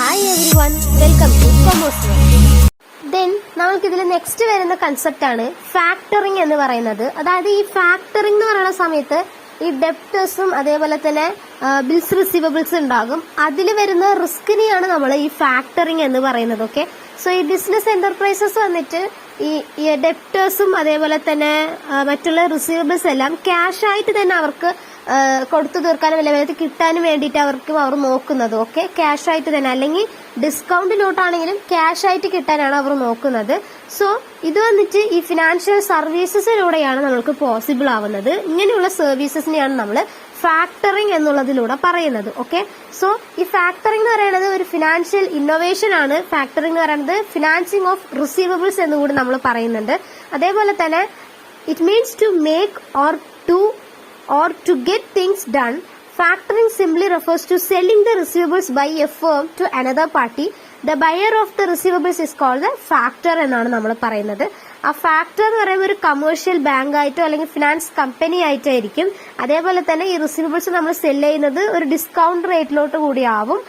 Hi every one, welcome two commerce. Then നമുക്കിതിൽ next വരുന്ന concept ആണ് ഫാക്ടറിങ് എന്ന് പറയുന്നത്. അതായത് ഈ ഫാക്ടറിങ് എന്ന് പറയുന്ന സമയത്ത് ഈ ഡെപ്റ്റേഴ്സും അതേപോലെ തന്നെ ബിൽസ് റിസീവബിൾസ് ഉണ്ടാകും. അതിൽ വരുന്ന റിസ്കിനെയാണ് നമ്മൾ ഈ ഫാക്ടറിങ് എന്ന് പറയുന്നത്. ഓക്കെ, സോ ഈ ബിസിനസ് എന്റർപ്രൈസസ് വന്നിട്ട് ഈ ഡെപ്റ്റേഴ്സും അതേപോലെ തന്നെ മറ്റുള്ള റിസീവബിൾസ് എല്ലാം ക്യാഷ് ആയിട്ട് തന്നെ അവർക്ക് കൊടുത്തു തീർക്കാനും അല്ലെങ്കിൽ കിട്ടാനും വേണ്ടിയിട്ട് അവർ നോക്കുന്നത്. ഓക്കെ, ക്യാഷ് ആയിട്ട് തന്നെ, അല്ലെങ്കിൽ ഡിസ്കൗണ്ട് നോട്ടാണെങ്കിലും ക്യാഷ് ആയിട്ട് കിട്ടാനാണ് അവർ നോക്കുന്നത്. സോ ഇത് വന്നിട്ട് ഈ ഫിനാൻഷ്യൽ സർവീസസിലൂടെയാണ് നമ്മൾക്ക് പോസിബിൾ ആവുന്നത്. ഇങ്ങനെയുള്ള സർവീസസിനെയാണ് നമ്മൾ ഫാക്ടറിങ് എന്നുള്ളതിലൂടെ പറയുന്നത്. ഓക്കെ, സോ ഈ ഫാക്ടറിംഗ് എന്ന് പറയുന്നത് ഒരു ഫിനാൻഷ്യൽ ഇന്നോവേഷൻ ആണ്. ഫാക്ടറിംഗ് എന്ന് പറയുന്നത് ഫിനാൻസിങ് ഓഫ് റിസീവബിൾസ് എന്നുകൂടി നമ്മൾ പറയുന്നുണ്ട്. അതേപോലെ തന്നെ it means to make or to get things done. Factoring simply refers to selling the receivables by a firm to another party. The buyer of the receivables is called the factor എന്നാണ് നമ്മൾ പറയുന്നത്. ആ factor എന്ന് പറയുമ്പോൾ ഒരു commercial bank ആയിട്ടോ അല്ലെങ്കിൽ finance company ആയിട്ടായിരിക്കും. അതേപോലെ തന്നെ ഈ റിസീവബിൾസ് നമ്മൾ സെല് ചെയ്യുന്നത് ഒരു ഡിസ്കൗണ്ട് റേറ്റിലോട്ട് കൂടി ആവും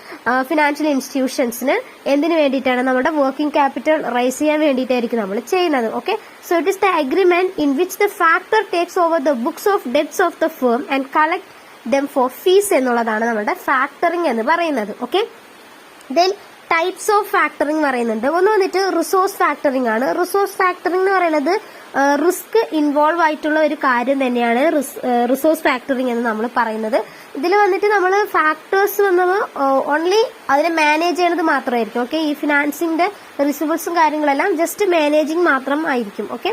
ഫിനാൻഷ്യൽ ഇൻസ്റ്റിറ്റ്യൂഷൻസിന്. എന്തിനു വേണ്ടിയിട്ടാണ്? നമ്മുടെ വർക്കിംഗ് ക്യാപിറ്റൽ റൈസ് ചെയ്യാൻ വേണ്ടിയിട്ടായിരിക്കും നമ്മൾ ചെയ്യുന്നത്. Okay, so it is the agreement in which the factor takes over the books of debts of the firm and collect them for fees എന്നുള്ളതാണ് നമ്മുടെ ഫാക്ടറിംഗ് എന്ന് പറയുന്നത്. Okay, then types of factoring പറയുന്നുണ്ട്. ഒന്ന് വന്നിട്ട് റിസോഴ്സ് ഫാക്ടറിംഗ് ആണ്. Recourse factoring എന്ന് പറയുന്നത് റിസ്ക് ഇൻവോൾവ് ആയിട്ടുള്ള ഒരു കാര്യം തന്നെയാണ് റിസോഴ്സ് ഫാക്ടറിംഗ് എന്ന് നമ്മൾ പറയുന്നത്. ഇതിൽ വന്നിട്ട് നമ്മൾ ഫാക്ടേഴ്സ് വന്നത് ഓൺലി അതിനെ മാനേജ് ചെയ്യുന്നത് മാത്രമായിരിക്കും. ഓക്കെ, ഈ ഫിനാൻസിന്റെ റിസീവബിൾസും കാര്യങ്ങളെല്ലാം ജസ്റ്റ് മാനേജിങ് മാത്രം ആയിരിക്കും. Okay,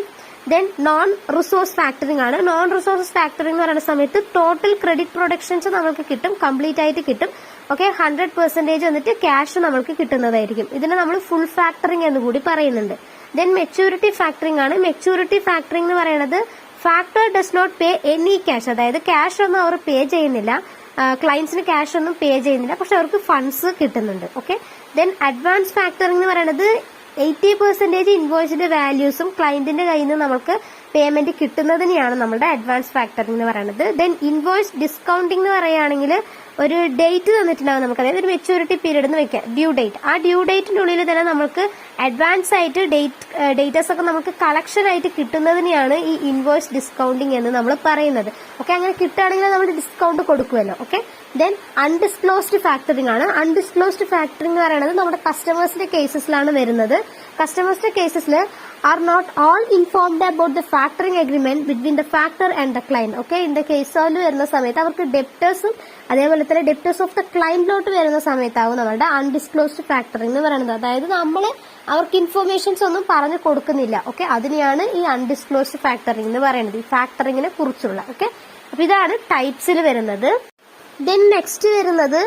then non resource factoring ആണ്. നോൺ റിസോഴ്സ് ഫാക്ടറിംഗ് എന്ന് പറയുന്ന സമയത്ത് ടോട്ടൽ ക്രെഡിറ്റ് പ്രൊഡക്ഷൻസ് നമുക്ക് കിട്ടും, കംപ്ലീറ്റ് ആയിട്ട് കിട്ടും. ഓക്കെ, 100% വന്നിട്ട് ക്യാഷ് നമുക്ക് കിട്ടുന്നതായിരിക്കും. ഇതിനെ നമ്മൾ ഫുൾ ഫാക്ടറിംഗ് എന്ന് കൂടി പറയുന്നുണ്ട്. ദെൻ മെച്യൂരിറ്റി ഫാക്ടറിംഗ് ആണ്. മെച്യൂരിറ്റി ഫാക്ടറിംഗ് എന്ന് പറയുന്നത് factor does not pay any cash, അതായത് ക്യാഷ് ഒന്നും അവർ പേ ചെയ്യുന്നില്ല, ക്ലയൻസിന് ക്യാഷ് ഒന്നും പേ ചെയ്യുന്നില്ല, പക്ഷെ അവർക്ക് ഫണ്ട്സ് കിട്ടുന്നുണ്ട്. ഓക്കെ, ദെൻ അഡ്വാൻസ് ഫാക്ടറിംഗ് എന്ന് പറയുന്നത് 80% ഇൻവോയ്സിന്റെ വാല്യൂസും ക്ലയന്റിന്റെ കയ്യിൽ നിന്ന് നമുക്ക് പേയ്മെന്റ് കിട്ടുന്നതിനെയാണ് നമ്മുടെ അഡ്വാൻസ് ഫാക്ടറിംഗ് എന്ന് പറയുന്നത്. ദെൻ ഇൻവോയ്സ് ഡിസ്കൗണ്ടിംഗ് എന്ന് പറയുകയാണെങ്കിൽ ഒരു ഡേറ്റ് തന്നിട്ടുണ്ടാകും നമുക്ക്, അതായത് ഒരു മെച്യൂരിറ്റി പീരീഡ് എന്ന് വെക്കാം, ഡ്യൂ ഡേറ്റ്. ആ ഡ്യൂ ഡേറ്റിന്റെ ഉള്ളിൽ തന്നെ നമുക്ക് അഡ്വാൻസ് ആയിട്ട് ഡേറ്റസ് ഒക്കെ നമുക്ക് കളക്ഷൻ ആയിട്ട് കിട്ടുന്നതിനെയാണ് ഈ ഇൻവോയ്സ് ഡിസ്കൗണ്ടിങ് എന്ന് നമ്മൾ പറയുന്നത്. ഓക്കെ, അങ്ങനെ കിട്ടുകയാണെങ്കിൽ നമ്മൾ ഡിസ്കൗണ്ട് കൊടുക്കുമല്ലോ. ഓക്കെ, ദെൻ അൺഡിസ്ക്ലോസ്ഡ് ഫാക്ടറിംഗ് ആണ്. അൺഡിസ്ക്ലോസ്ഡ് ഫാക്ടറിംഗ് എന്ന് പറയുന്നത് നമ്മുടെ കസ്റ്റമേഴ്സിന്റെ കേസസിലാണ് വരുന്നത്. കസ്റ്റമേഴ്സിന്റെ കേസസിൽ are not all informed about the factoring agreement between the factor and the client. Okay, in the case വരുന്ന സമയത്ത് അവർക്ക് ഡെപ്റ്റേഴ്സും അതേപോലെ തന്നെ ഡെപ്റ്റേഴ്സ് ഓഫ് ദ ക്ലയന്റിലോട്ട് വരുന്ന സമയത്താവും നമ്മളുടെ അൺഡിസ്ക്ലോസ്ഡ് ഫാക്ടറിംഗ് എന്ന് പറയുന്നത്. അതായത് നമ്മൾ അവർക്ക് ഇൻഫർമേഷൻസ് ഒന്നും പറഞ്ഞു കൊടുക്കുന്നില്ല. ഓക്കെ, അതിനെയാണ് ഈ അൺഡിസ്ക്ലോസ്ഡ് ഫാക്ടറിംഗ് എന്ന് പറയുന്നത്, ഈ ഫാക്ടറിങ്ങിനെ കുറിച്ചുള്ള. ഓക്കെ, അപ്പൊ ഇതാണ് ടൈപ്സിൽ വരുന്നത്. ദെൻ നെക്സ്റ്റ് വരുന്നത്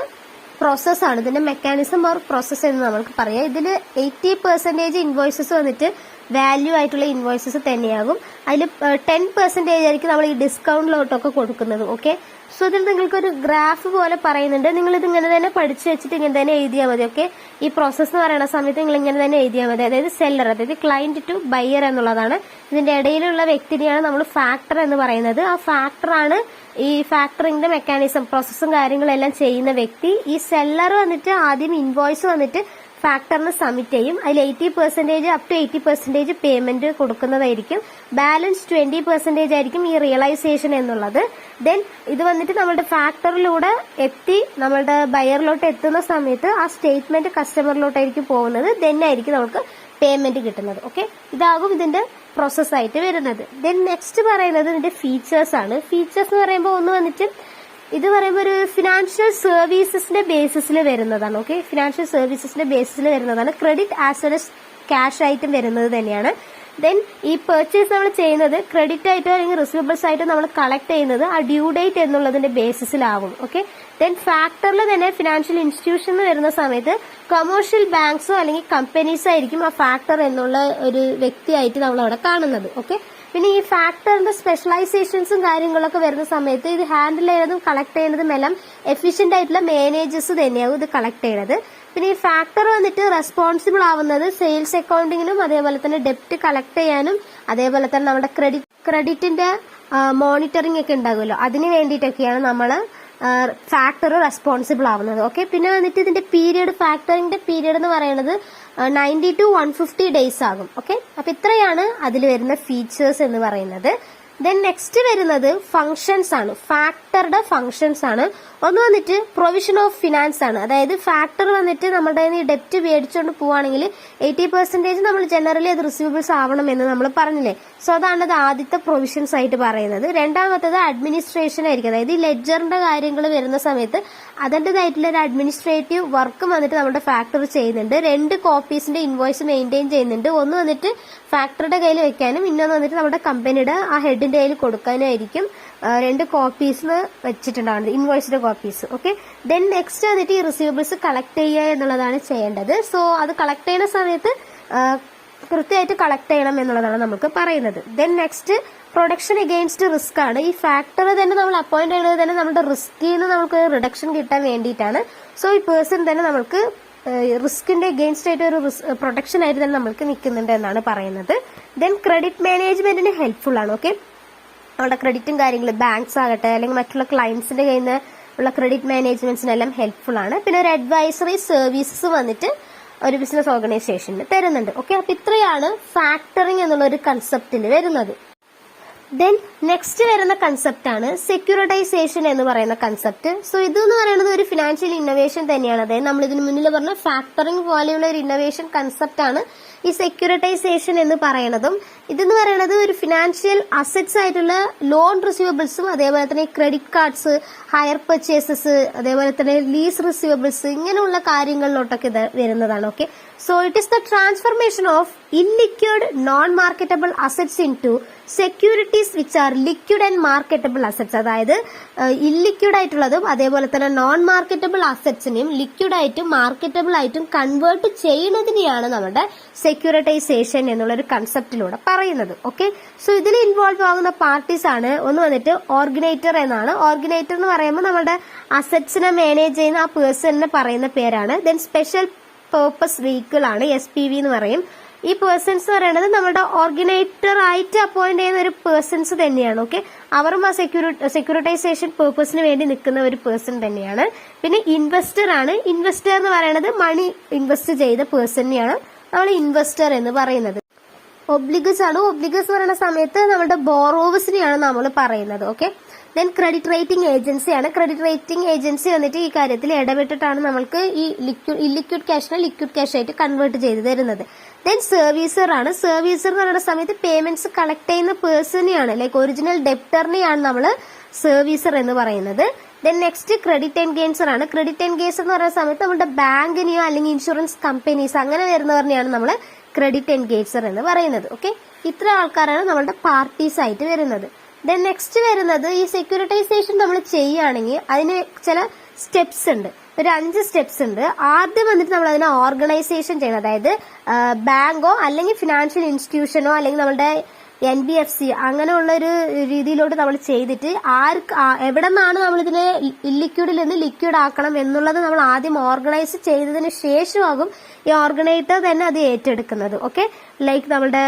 പ്രോസസ് ആണ്. ഇതിന്റെ മെക്കാനിസം ഓർ പ്രോസസ് എന്ന് നമുക്ക് പറയാം. ഇതിൽ 80% ഇൻവോയ്സസ് വന്നിട്ട് വാല്യൂ ആയിട്ടുള്ള ഇൻവോയ്സസ് തന്നെയാകും. അതിൽ 10% ആയിരിക്കും നമ്മൾ ഈ ഡിസ്കൗണ്ടിലോട്ടൊക്കെ കൊടുക്കുന്നത്. ഓക്കെ, സോ ഇതിൽ നിങ്ങൾക്ക് ഒരു ഗ്രാഫ് പോലെ പറയുന്നുണ്ട്. നിങ്ങൾ ഇത് ഇങ്ങനെ തന്നെ പഠിച്ചു വെച്ചിട്ട് ഇങ്ങനെ തന്നെ എഴുതിയാൽ മതി. ഓക്കെ, ഈ പ്രോസസ് എന്ന് പറയുന്ന സമയത്ത് നിങ്ങൾ ഇങ്ങനെ തന്നെ എഴുതിയാൽ മതി. അതായത് സെല്ലർ, അതായത് ക്ലയന്റ് ടു ബയർ എന്നുള്ളതാണ്. ഇതിന്റെ ഇടയിലുള്ള വ്യക്തിനെയാണ് നമ്മൾ ഫാക്ടർ എന്ന് പറയുന്നത്. ആ ഫാക്ടറാണ് ഈ ഫാക്ടറിംഗിന്റെ മെക്കാനിസം, പ്രോസസ്സും കാര്യങ്ങളെല്ലാം ചെയ്യുന്ന വ്യക്തി. ഈ സെല്ലർ വന്നിട്ട് ആദ്യം ഇൻവോയ്സ് വന്നിട്ട് ഫാക്ടറിന് സബ്മിറ്റ് ചെയ്യും. അതിൽ 80% അപ് ടു 80% പേയ്മെന്റ് കൊടുക്കുന്നതായിരിക്കും. ബാലൻസ് 20% ആയിരിക്കും ഈ റിയലൈസേഷൻ എന്നുള്ളത്. ദെൻ ഇത് വന്നിട്ട് നമ്മളുടെ ഫാക്ടറിലൂടെ എത്തി നമ്മളുടെ ബയറിലോട്ട് എത്തുന്ന സമയത്ത് ആ സ്റ്റേറ്റ്മെന്റ് കസ്റ്റമറിലോട്ടായിരിക്കും പോകുന്നത്. ദെൻ ആയിരിക്കും നമുക്ക് പേയ്മെന്റ് കിട്ടുന്നത്. ഓക്കെ, ഇതാകും ഇതിന്റെ പ്രോസസ് ആയിട്ട് വരുന്നത്. ദെൻ നെക്സ്റ്റ് പറയുന്നത് ഇതിന്റെ ഫീച്ചേഴ്സ് ആണ്. ഫീച്ചേഴ്സ് എന്ന് പറയുമ്പോൾ ഒന്ന് വന്നിട്ട് ഇത് പറയുമ്പോൾ ഒരു ഫിനാൻഷ്യൽ സർവീസസിന്റെ ബേസിസിൽ വരുന്നതാണ്. ഓക്കെ, ഫിനാൻഷ്യൽ സർവീസസിന്റെ ബേസിസിൽ വരുന്നതാണ്. Credit as well as cash ആയിട്ടും വരുന്നത് തന്നെയാണ്. ദെൻ ഈ പെർച്ചേസ് നമ്മൾ ചെയ്യുന്നത് ക്രെഡിറ്റ് ആയിട്ടോ അല്ലെങ്കിൽ റിസീവബിൾസ് ആയിട്ടോ നമ്മൾ കളക്ട് ചെയ്യുന്നത് ആ ഡ്യൂ ഡേറ്റ് എന്നുള്ളതിന്റെ ബേസിസിലാവും. ഓക്കെ, ദെൻ ഫാക്ടറിൽ തന്നെ ഫിനാൻഷ്യൽ ഇൻസ്റ്റിറ്റ്യൂഷൻ വരുന്ന സമയത്ത് കൊമേഴ്ഷ്യൽ ബാങ്ക്സോ അല്ലെങ്കിൽ കമ്പനീസോ ആയിരിക്കും ആ ഫാക്ടർ എന്നുള്ള ഒരു വ്യക്തിയായിട്ട് നമ്മൾ അവിടെ കാണുന്നത്. ഓക്കെ, പിന്നെ ഈ ഫാക്ടറിന്റെ സ്പെഷ്യലൈസേഷൻസും കാര്യങ്ങളൊക്കെ വരുന്ന സമയത്ത് ഇത് ഹാൻഡിൽ ചെയ്യുന്നതും കളക്ട് ചെയ്യുന്നതും എല്ലാം എഫിഷ്യന്റ് ആയിട്ടുള്ള മാനേജേഴ്സ് തന്നെയാവും ഇത് കളക്ട് ചെയ്യുന്നത്. പിന്നെ ഈ ഫാക്ടർ വന്നിട്ട് റെസ്പോൺസിബിൾ ആവുന്നത് സെയിൽസ് അക്കൗണ്ടിങ്ങിനും അതേപോലെ തന്നെ ഡെപ്റ്റ് കളക്ട് ചെയ്യാനും അതേപോലെ തന്നെ നമ്മുടെ ക്രെഡിറ്റിന്റെ മോണിറ്ററിംഗ് ഒക്കെ ഉണ്ടാകുമല്ലോ, അതിന് വേണ്ടിയിട്ടൊക്കെയാണ് നമ്മൾ ഫാക്ടർ റെസ്പോൺസിബിൾ ആവുന്നത്. ഓക്കെ, പിന്നെ വന്നിട്ട് ഇതിന്റെ പീരീഡ്, ഫാക്ടറിംഗിന്റെ പീരീഡ് എന്ന് പറയുന്നത് 90 to 150 ഡേയ്സ് ആകും. ഓക്കെ, അപ്പൊ ഇത്രയാണ് അതിൽ വരുന്ന ഫീച്ചേഴ്സ് എന്ന് പറയുന്നത്. ദെൻ നെക്സ്റ്റ് വരുന്നത് ഫങ്ഷൻസ് ആണ്, ഫാക്ടറുടെ ഫങ്ഷൻസ് ആണ്. ഒന്ന് വന്നിട്ട് പ്രൊവിഷൻ ഓഫ് ഫിനാൻസ് ആണ്. അതായത് ഫാക്ടർ വന്നിട്ട് നമ്മുടെ ഡെപ്റ്റ് മേടിച്ചുകൊണ്ട് പോവുകയാണെങ്കിൽ 80% നമ്മൾ ജനറലി അത് റിസീവബിൾസ് ആവണം എന്ന് നമ്മൾ പറഞ്ഞില്ലേ. സോ അതാണ് അത് ആദ്യത്തെ പ്രൊവിഷൻസ് ആയിട്ട് പറയുന്നത്. രണ്ടാമത്തത് അഡ്മിനിസ്ട്രേഷൻ ആയിരിക്കും. അതായത് ഈ ലെഡ്ജറിന്റെ കാര്യങ്ങൾ വരുന്ന സമയത്ത് അതിൻ്റെതായിട്ടുള്ള ഒരു അഡ്മിനിസ്ട്രേറ്റീവ് വർക്ക് വന്നിട്ട് നമ്മുടെ ഫാക്ടർ ചെയ്യുന്നുണ്ട്. 2 കോപ്പീസിന്റെ ഇൻവോയ്സ് മെയിൻറ്റെയിൻ ചെയ്യുന്നുണ്ട്. ഒന്ന് വന്നിട്ട് ഫാക്ടറിയുടെ കയ്യിൽ വെക്കാനും ഇന്നൊന്ന് വന്നിട്ട് നമ്മുടെ കമ്പനിയുടെ ആ ഹെഡിന്റെ കയ്യിൽ കൊടുക്കാനും ആയിരിക്കും 2 കോപ്പീസ് വെച്ചിട്ടുണ്ടാവുന്നത്, ഇൻവോയ്സിന്റെ കോപ്പീസ്. ഓക്കെ, ദെൻ നെക്സ്റ്റ് വന്നിട്ട് ഈ റിസീവബിൾസ് കളക്ട് ചെയ്യുക എന്നുള്ളതാണ് ചെയ്യേണ്ടത്. സോ അത് കളക്ട് ചെയ്യുന്ന സമയത്ത് കൃത്യമായിട്ട് കളക്ട് ചെയ്യണം എന്നുള്ളതാണ് നമുക്ക് പറയുന്നത്. Then next production against risk ആണ്. ഈ ഫാക്ടർ തന്നെ നമ്മൾ അപ്പോയിന്റ് ചെയ്യുന്നത് തന്നെ നമ്മുടെ റിസ്കിൽ നിന്ന് നമുക്ക് റിഡക്ഷൻ കിട്ടാൻ വേണ്ടിയിട്ടാണ്. സോ ഈ പേഴ്സൺ തന്നെ നമുക്ക് റിസ്കിന്റെ എഗെയിൻസ്റ്റ് ആയിട്ട് ഒരു പ്രൊട്ടക്ഷൻ ആയിട്ട് തന്നെ നമുക്ക് നിൽക്കുന്നുണ്ട് എന്നാണ് പറയുന്നത്. ദെൻ ക്രെഡിറ്റ് മാനേജ്മെന്റിന് ഹെൽപ്ഫുൾ ആണ്. ഓക്കെ, നമ്മുടെ ക്രെഡിറ്റും കാര്യങ്ങളും ബാങ്ക്സ് ആകട്ടെ അല്ലെങ്കിൽ മറ്റുള്ള ക്ലയൻസിന്റെ കയ്യിൽ നിന്ന് ഉള്ള ക്രെഡിറ്റ് മാനേജ്മെന്റ്സിനെല്ലാം ഹെൽപ്ഫുൾ ആണ്. പിന്നെ ഒരു അഡ്വൈസറി സർവീസസ് വന്നിട്ട് ഒരു ബിസിനസ് ഓർഗനൈസേഷന് തരുന്നുണ്ട്. ഓക്കെ, അപ്പൊ ഇത്രയാണ് ഫാക്ടറിംഗ് എന്നുള്ള ഒരു കൺസെപ്റ്റിൽ വരുന്നത്. ദെൻ നെക്സ്റ്റ് വരുന്ന കൺസെപ്റ്റ് ആണ് സെക്യൂരിറ്റൈസേഷൻ എന്ന് പറയുന്ന കൺസെപ്റ്റ്. സോ ഇതെന്ന് പറയുന്നത് ഒരു ഫിനാൻഷ്യൽ ഇന്നോവേഷൻ തന്നെയാണ്. അതായത് നമ്മൾ ഇതിന് മുന്നിൽ പറഞ്ഞ ഫാക്ടറിംഗ് പോലെയുള്ള ഒരു ഇന്നോവേഷൻ കൺസെപ്റ്റ് ആണ് ഈ സെക്യൂരിറ്റൈസേഷൻ എന്ന് പറയുന്നതും. ഇതെന്ന് പറയുന്നത് ഒരു ഫിനാൻഷ്യൽ അസറ്റ്സ് ആയിട്ടുള്ള ലോൺ റിസീവബിൾസും അതേപോലെ തന്നെ ക്രെഡിറ്റ് കാർഡ്സ്, ഹയർ പർച്ചേസസ്, അതേപോലെ തന്നെ ലീസ് റിസീവബിൾസ്, ഇങ്ങനെയുള്ള കാര്യങ്ങളിലോട്ടൊക്കെ ഇത് വരുന്നതാണ്. Okay, so it is the transformation of illiquid non marketable assets into securities which are liquid and marketable assets. അതായത് ഇല്ലിക്വിഡ് ആയിട്ടുള്ളതും അതേപോലെ തന്നെ നോൺ മാർക്കറ്റബിൾ അസറ്റ്സിനെയും ലിക്വിഡ് ആയിട്ടും മാർക്കറ്റബിൾ ആയിട്ടും കൺവേർട്ട് ചെയ്യുന്നതിനെയാണ് നമ്മുടെ സെക്യൂരിറ്റൈസേഷൻ എന്നുള്ള ഒരു കൺസെപ്റ്റിലൂടെ പറയുന്നത്. ഓക്കെ, സോ ഇതിൽ ഇൻവോൾവ് ആകുന്ന പാർട്ടീസ് ആണ് ഒന്ന് വന്നിട്ട് ഓർഗനൈറ്റർ എന്നാണ്. ഓർഗനൈറ്റർ എന്ന് പറയുമ്പോൾ നമ്മുടെ അസറ്റ്സിനെ മാനേജ് ചെയ്യുന്ന ആ പേഴ്സണിനെ പറയുന്ന പേരാണ്. ദെൻ സ്പെഷ്യൽ പേർപ്പസ് വെഹിക്കിൾ ആണ്, SPV എന്ന് പറയും. ഈ പേഴ്സൺസ് പറയുന്നത് നമ്മുടെ ഓർഗനൈറ്റർ ആയിട്ട് അപ്പോയിന്റ് ചെയ്യുന്ന ഒരു പേഴ്സൺസ് തന്നെയാണ്. ഓക്കെ, അവരും ആ സെക്യൂരിറ്റൈസേഷൻ പേർപ്പസിന് വേണ്ടി നിൽക്കുന്ന ഒരു പേഴ്സൺ തന്നെയാണ്. പിന്നെ ഇൻവെസ്റ്റർ ആണ്. ഇൻവെസ്റ്റർ എന്ന് പറയുന്നത് മണി ഇൻവെസ്റ്റ് ചെയ്ത പേഴ്സണെയാണ് നമ്മൾ ഇൻവെസ്റ്റർ എന്ന് പറയുന്നത്. ഒബ്ലിഗസ് ആണ്. ഒബ്ലിഗസ് പറയുന്ന സമയത്ത് നമ്മുടെ ബോറോവേഴ്സിനെയാണ് നമ്മൾ പറയുന്നത്. ഓക്കെ, ദെൻ ക്രെഡിറ്റ് റേറ്റിംഗ് ഏജൻസിയാണ്. ക്രെഡിറ്റ് റേറ്റിംഗ് ഏജൻസി വന്നിട്ട് ഈ കാര്യത്തിൽ ഇടപെട്ടിട്ടാണ് നമ്മൾക്ക് ഈ ഇല്ലിക്വിഡ് ക്യാഷിനെ ലിക്വിഡ് ക്യാഷ് ആയിട്ട് കൺവേർട്ട് ചെയ്ത് തരുന്നത്. ദെൻ സർവീസർ ആണ്. സർവീസർ എന്ന് പറയുന്ന സമയത്ത് പേയ്മെന്റ്സ് കളക്ട് ചെയ്യുന്ന പേഴ്സണെയാണ്, ലൈക്ക് ഒറിജിനൽ ഡെപ്റ്ററിനെയാണ് നമ്മൾ സർവീസർ എന്ന് പറയുന്നത്. ദെൻ നെക്സ്റ്റ് ക്രെഡിറ്റ് എൻഗേജർ ആണ്. ക്രെഡിറ്റ് എൻഗേജർ എന്ന് പറയുന്ന സമയത്ത് നമ്മുടെ ബാങ്കിനെയോ അല്ലെങ്കിൽ ഇൻഷുറൻസ് കമ്പനീസ് അങ്ങനെ വരുന്നവരെയാണ് നമ്മൾ ക്രെഡിറ്റ് എൻഗേജർ എന്ന് പറയുന്നത്. ഓക്കെ, ഇത്ര ആൾക്കാരാണ് നമ്മളുടെ പാർട്ടീസ് ആയിട്ട് വരുന്നത്. ദെൻ നെക്സ്റ്റ് വരുന്നത് ഈ സെക്യൂരിറ്റൈസേഷൻ നമ്മൾ ചെയ്യുകയാണെങ്കിൽ അതിന് ചില സ്റ്റെപ്സ് ഉണ്ട്, ഒരു 5 സ്റ്റെപ്സ് ഉണ്ട്. ആദ്യം വന്നിട്ട് നമ്മൾ അതിനെ ഓർഗനൈസേഷൻ ചെയ്യണം. അതായത് ബാങ്കോ അല്ലെങ്കിൽ ഫിനാൻഷ്യൽ ഇൻസ്റ്റിറ്റ്യൂഷനോ അല്ലെങ്കിൽ നമ്മുടെ NBFC അങ്ങനെയുള്ള ഒരു രീതിയിലോട്ട് നമ്മൾ ചെയ്തിട്ട് എവിടെ നിന്നാണ് നമ്മൾ ഇതിനെ ഇല്ലിക്വിഡിൽ നിന്ന് ലിക്വിഡ് ആക്കണം എന്നുള്ളത് നമ്മൾ ആദ്യം ഓർഗനൈസ് ചെയ്തതിന് ശേഷമാകും ഈ ഓർഗനൈസർ തന്നെ അത് ഏറ്റെടുക്കുന്നത്. ഓക്കെ, ലൈക്ക് നമ്മുടെ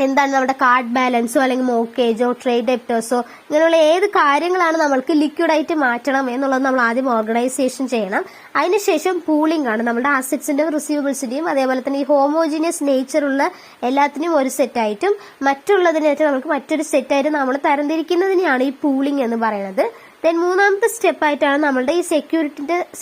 എന്താണ് നമ്മുടെ കാർഡ് ബാലൻസോ അല്ലെങ്കിൽ മോർഗേജോ ട്രേഡ് ഡെപ്റ്റേഴ്സോ ഇങ്ങനെയുള്ള ഏത് കാര്യങ്ങളാണ് നമ്മൾക്ക് ലിക്വിഡായിട്ട് മാറ്റണം എന്നുള്ളത് നമ്മൾ ആദ്യം ഓർഗനൈസേഷൻ ചെയ്യണം. അതിനുശേഷം പൂളിംഗ് ആണ്. നമ്മുടെ അസറ്റ്സിന്റെയും റിസീവബിൾസിന്റെയും അതേപോലെ തന്നെ ഈ ഹോമോജീനിയസ് നേച്ചറുള്ള എല്ലാത്തിനും ഒരു സെറ്റായിട്ടും മറ്റുള്ളതിനായിട്ട് നമുക്ക് മറ്റൊരു സെറ്റായിട്ട് നമ്മൾ തരംതിരിക്കുന്നതിനെയാണ് ഈ പൂളിംഗ് എന്ന് പറയുന്നത്. ദെൻ മൂന്നാമത്തെ സ്റ്റെപ്പ് ആയിട്ടാണ് നമ്മളുടെ ഈ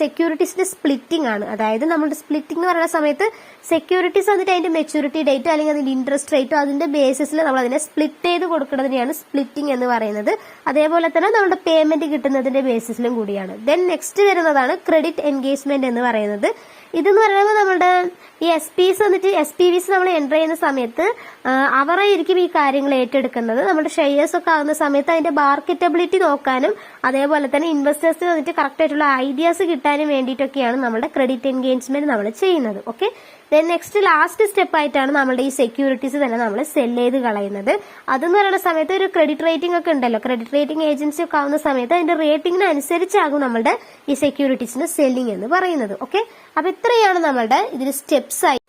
സെക്യൂരിറ്റീസിന്റെ സ്പ്ലിറ്റിംഗ് ആണ്. അതായത് നമ്മുടെ സ്പ്ലിറ്റിംഗ് എന്ന് പറയുന്ന സമയത്ത് സെക്യൂരിറ്റീസ് വന്നിട്ട് അതിന്റെ മെച്യൂരിറ്റി ഡേറ്റോ അല്ലെങ്കിൽ അതിന്റെ ഇൻട്രസ്റ്റ് റേറ്റോ അതിന്റെ ബേസിസിൽ നമ്മൾ അതിനെ സ്പ്ലിറ്റ് ചെയ്ത് കൊടുക്കുന്നതിനെയാണ് സ്പ്ലിറ്റിംഗ് എന്ന് പറയുന്നത്. അതേപോലെ തന്നെ നമ്മുടെ പേയ്മെന്റ് കിട്ടുന്നതിന്റെ ബേസിസിലും കൂടിയാണ്. ദെൻ നെക്സ്റ്റ് വരുന്നതാണ് ക്രെഡിറ്റ് എൻഗേജ്മെന്റ് എന്ന് പറയുന്നത്. ഇതെന്ന് പറയുമ്പോൾ നമ്മുടെ ഈ SPVs നമ്മൾ എൻ്റർ ചെയ്യുന്ന സമയത്ത് അവരായിരിക്കും ഈ കാര്യങ്ങൾ ഏറ്റെടുക്കുന്നത്. നമ്മുടെ ഷെയർസ് ഒക്കെ ആകുന്ന സമയത്ത് അതിന്റെ മാർക്കറ്റബിലിറ്റി നോക്കാനും അതേപോലെ തന്നെ ഇൻവെസ്റ്റേഴ്സിന് വന്നിട്ട് കറക്റ്റ് ആയിട്ടുള്ള ഐഡിയാസ് കിട്ടാനും വേണ്ടിയിട്ടൊക്കെയാണ് നമ്മുടെ ക്രെഡിറ്റ് എൻഗേജ്മെന്റ് നമ്മൾ ചെയ്യുന്നത്. Okay, then next last step ആയിട്ടാണ് നമ്മുടെ ഈ സെക്യൂരിറ്റീസ് തന്നെ നമ്മൾ സെൽ ചെയ്ത് കളയുന്നത്. അതെന്ന് പറയുന്ന സമയത്ത് ഒരു ക്രെഡിറ്റ് റേറ്റിംഗ് ഒക്കെ ഉണ്ടല്ലോ, ക്രെഡിറ്റ് റേറ്റിംഗ് ഏജൻസി ഒക്കെ ആവുന്ന സമയത്ത് അതിന്റെ റേറ്റിംഗിന് അനുസരിച്ചാകും നമ്മുടെ ഈ സെക്യൂരിറ്റീസിന് സെല്ലിംഗ് എന്ന് പറയുന്നത്. ഓക്കെ, അപ്പൊ ഇത്രയാണ് നമ്മളുടെ ഇതിന് സ്റ്റെപ്സ് ആയി.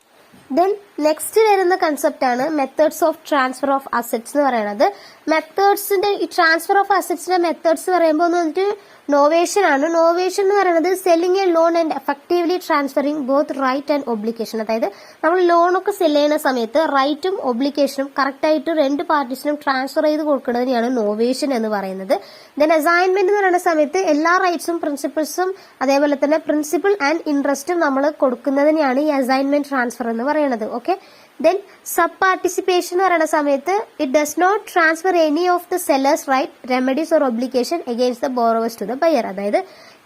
ദെൻ നെക്സ്റ്റ് വരുന്ന കൺസെപ്റ്റ് ആണ് methods of transfer of assets എന്ന് പറയുന്നത്. മെത്തേഡ്സിന്റെ ഈ ട്രാൻസ്ഫർ ഓഫ് അസറ്റ്സിന്റെ മെത്തേഡ്സ് പറയുമ്പോൾ ഒന്ന് വന്നിട്ട് നോവേഷൻ ആണ്. നോവേഷൻ എന്ന് പറയുന്നത് selling a loan and effectively transferring both right and obligation. അതായത് നമ്മൾ ലോണൊക്കെ സെല് ചെയ്യുന്ന സമയത്ത് റൈറ്റും ഒബ്ലിഗേഷനും കറക്റ്റായിട്ട് രണ്ട് പാർട്ടീസിനും ട്രാൻസ്ഫർ ചെയ്ത് കൊടുക്കുന്നതിനെയാണ് നോവേഷൻ എന്ന് പറയുന്നത്. ദെൻ അസൈൻമെന്റ് എന്ന് പറയുന്ന സമയത്ത് എല്ലാ റൈറ്റ്സും പ്രിൻസിപ്പിൾസും അതേപോലെ തന്നെ പ്രിൻസിപ്പിൾ ആൻഡ് ഇൻട്രസ്റ്റും നമ്മൾ കൊടുക്കുന്നതിനെയാണ് ഈ അസൈൻമെന്റ് ട്രാൻസ്ഫർ എന്ന് പറയുന്നത്. ഓക്കെ. ദെൻ സബ് പാർട്ടിസിപ്പേഷൻ എന്ന് പറയുന്ന സമയത്ത് it does not transfer any of the sellers right remedies or obligation against the borrowers to the buyer. അതായത്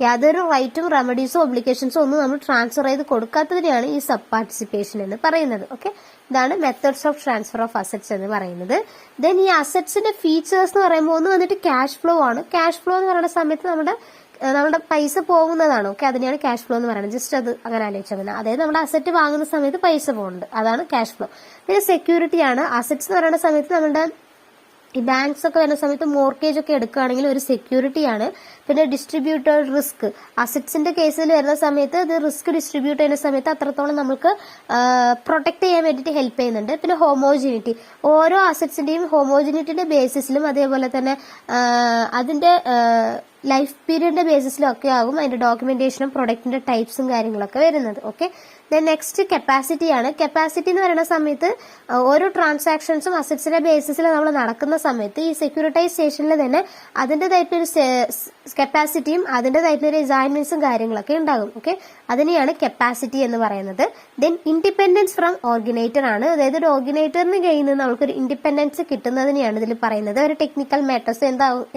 യാതൊരു റൈറ്റും റെമഡീസോ ഒബ്ലിഗേഷൻസോ ഒന്നും നമ്മൾ ട്രാൻസ്ഫർ ചെയ്ത് കൊടുക്കാത്തതിനെയാണ് ഈ സബ് പാർട്ടിസിപ്പേഷൻ എന്ന് പറയുന്നത്. ഓക്കെ. ഇതാണ് methods of transfer of assets എന്ന് പറയുന്നത്. ദെൻ ഈ അസറ്റ്സിന്റെ ഫീച്ചേഴ്സ് എന്ന് പറയുമ്പോൾ ഒന്ന് വന്നിട്ട് ക്യാഷ് ഫ്ലോ ആണ്. ക്യാഷ് ഫ്ലോ എന്ന് പറയുന്ന സമയത്ത് നമ്മുടെ പൈസ പോകുന്നതാണ്. ഓക്കെ. അതിനെയാണ് ക്യാഷ് ഫ്ലോ എന്ന് പറയുന്നത്. ജസ്റ്റ് അത് അങ്ങനെ ആലോചിച്ചാൽ മതി. അതായത് നമ്മുടെ അസറ്റ് വാങ്ങുന്ന സമയത്ത് പൈസ പോകുന്നുണ്ട്, അതാണ് ക്യാഷ് ഫ്ലോ. പിന്നെ സെക്യൂരിറ്റി ആണ്. അസറ്റ്സ് എന്ന് പറയുന്ന സമയത്ത് നമ്മുടെ ഈ ബാങ്ക്സ് ഒക്കെ വരുന്ന സമയത്ത് മോർഗേജ് ഒക്കെ എടുക്കുകയാണെങ്കിൽ ഒരു സെക്യൂരിറ്റി ആണ്. പിന്നെ ഡിസ്ട്രിബ്യൂട്ടഡ് റിസ്ക്, അസറ്റ്സിന്റെ കേസിൽ വരുന്ന സമയത്ത് ഇത് റിസ്ക് ഡിസ്ട്രിബ്യൂട്ട് ചെയ്യുന്ന സമയത്ത് അത്രത്തോളം നമുക്ക് പ്രൊട്ടക്ട് ചെയ്യാൻ വേണ്ടിയിട്ട് ഹെൽപ്പ് ചെയ്യുന്നുണ്ട്. പിന്നെ ഹോമോജിനിറ്റി, ഓരോ അസറ്റ്സിന്റെയും ഹോമോജിനിറ്റിയുടെ ബേസിസിലും അതേപോലെ തന്നെ അതിന്റെ ലൈഫ് പീരീഡിന്റെ ബേസിസിലും ഒക്കെ ആകും അതിന്റെ ഡോക്യുമെന്റേഷനും പ്രൊഡക്റ്റിന്റെ ടൈപ്സും കാര്യങ്ങളൊക്കെ വരുന്നത്. ഓക്കെ. ദെൻ നെക്സ്റ്റ് കപ്പാസിറ്റി ആണ്. കപ്പാസിറ്റി എന്ന് പറയുന്ന സമയത്ത് ഓരോ ട്രാൻസാക്ഷൻസും അസറ്റ്സിന്റെ ബേസിസിൽ നമ്മൾ നടക്കുന്ന സമയത്ത് ഈ സെക്യൂരിറ്റൈസേഷനിൽ തന്നെ അതിൻ്റെതായിട്ടൊരു കപ്പാസിറ്റിയും അതിൻ്റെതായിട്ടൊരു അസൈൻമെന്റ്സും കാര്യങ്ങളൊക്കെ ഉണ്ടാകും. ഓക്കെ. അതിനെയാണ് കപ്പാസിറ്റി എന്ന് പറയുന്നത്. ദെൻ ഇൻഡിപെൻഡൻസ് ഫ്രം ഓർഗനൈറ്റർ ആണ്. അതായത് ഒരു ഓർഗനൈറ്ററിന് കയ്യിൽ നിന്ന് നമുക്കൊരു ഇൻഡിപെൻഡൻസ് കിട്ടുന്നതിനെയാണ് ഇതിൽ പറയുന്നത്. ഒരു ടെക്നിക്കൽ മാറ്റേഴ്സ്